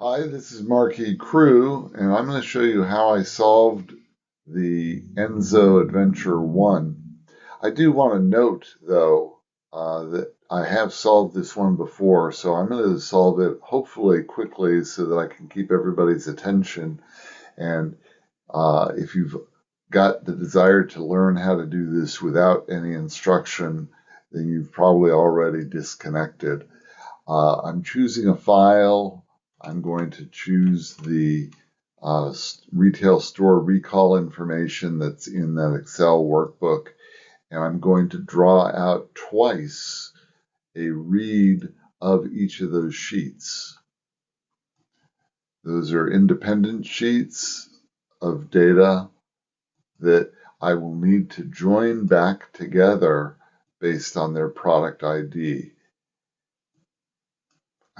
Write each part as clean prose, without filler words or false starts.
Hi, this is MarqueeCReW, and I'm going to show you how I solved the Enso Adventure 1. I do want to note, though, that I have solved this one before, so I'm going to solve it hopefully quickly so that I can keep everybody's attention. And if you've got the desire to learn how to do this without any instruction, then you've probably already disconnected. I'm choosing a file. I'm going to choose the retail store recall information that's in that Excel workbook, and I'm going to draw out twice a read of each of those sheets. Those are independent sheets of data that I will need to join back together based on their product ID.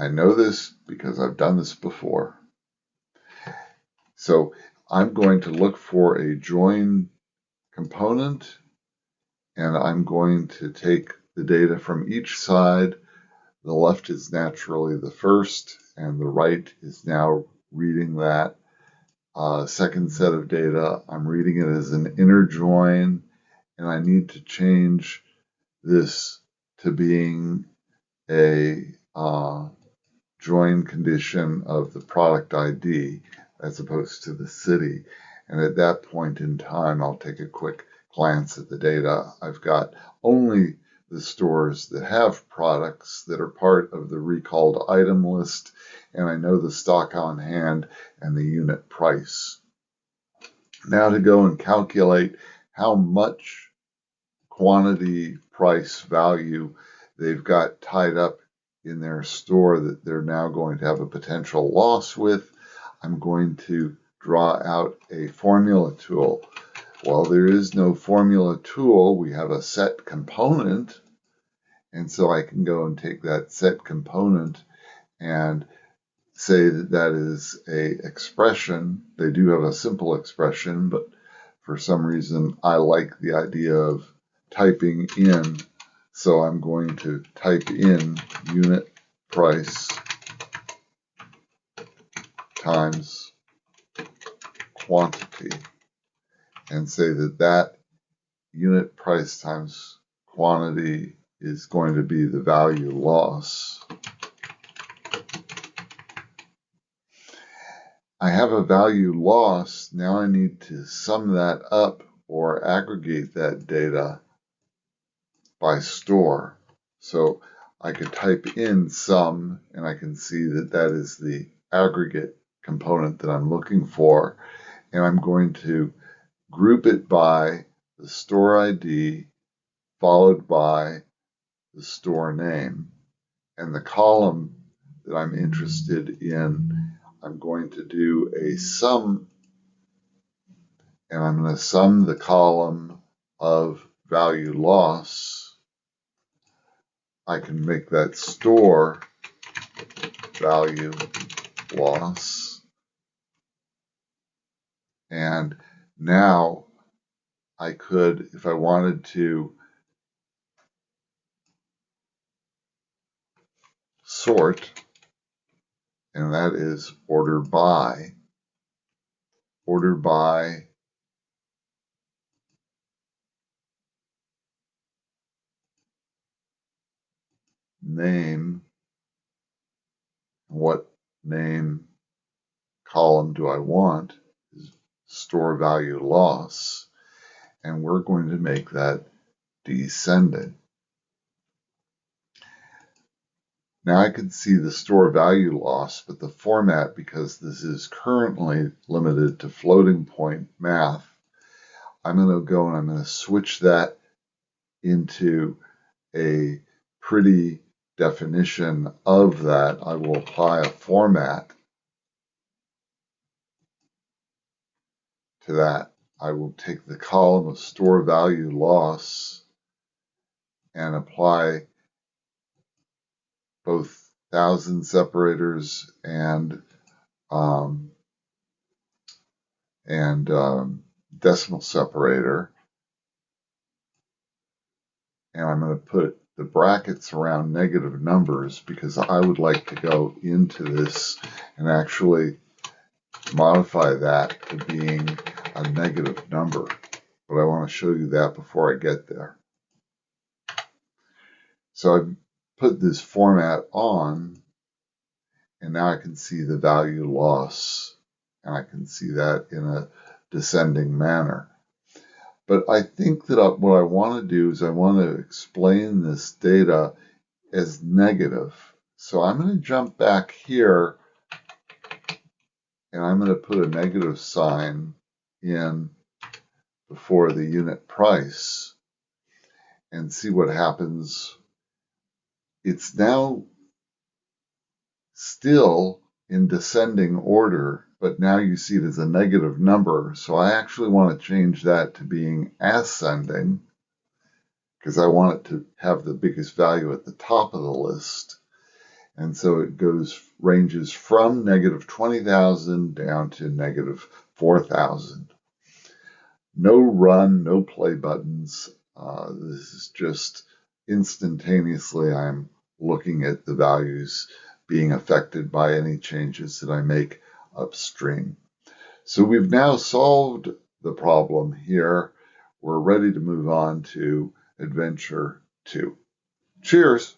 I know this because I've done this before. So I'm going to look for a join component, and I'm going to take the data from each side. The left is naturally the first, and the right is now reading that second set of data. I'm reading it as an inner join, and I need to change this to being a join condition of the product ID as opposed to the city. And at that point in time, I'll take a quick glance at the data. I've got only the stores that have products that are part of the recalled item list, and I know the stock on hand and the unit price. Now to go and calculate how much quantity, price, value they've got tied up in their store that they're now going to have a potential loss with, I'm going to draw out a formula tool. Well, there is no formula tool. We have a set component, and so I can go and take that set component and say that that is a expression. They do have a simple expression, but for some reason I like the idea of typing in. So I'm going to type in unit price times quantity and say that that unit price times quantity is going to be the value loss. I have a value loss. Now I need to sum that up or aggregate that data by store. So I could type in sum, and I can see that that is the aggregate component that I'm looking for. And I'm going to group it by the store ID followed by the store name. And the column that I'm interested in, I'm going to do a sum, and I'm going to sum the column of value loss. I can make that store value loss. And now I could, if I wanted to, sort, and that is order by name. What name column do I want? Is store value loss. And we're going to make that descending. Now I can see the store value loss, but the format, because this is currently limited to floating point math, I'm going to go and I'm going to switch that into a pretty definition of that. I will apply a format to that. I will take the column of store value loss and apply both thousand separators and decimal separator. And I'm going to put the brackets around negative numbers because I would like to go into this and actually modify that to being a negative number. But I want to show you that before I get there. So I've put this format on, and now I can see the value loss, and I can see that in a descending manner. But I think that what I want to do is I want to explain this data as negative. So I'm going to jump back here, and I'm going to put a negative sign in before the unit price and see what happens. It's now still in descending order, but now you see it as a negative number. So I actually want to change that to being ascending because I want it to have the biggest value at the top of the list. And so it ranges from negative 20,000 down to negative 4,000. No run, no play buttons. This is just instantaneously I'm looking at the values being affected by any changes that I make upstream. So we've now solved the problem here. We're ready to move on to Adventure 2. Cheers!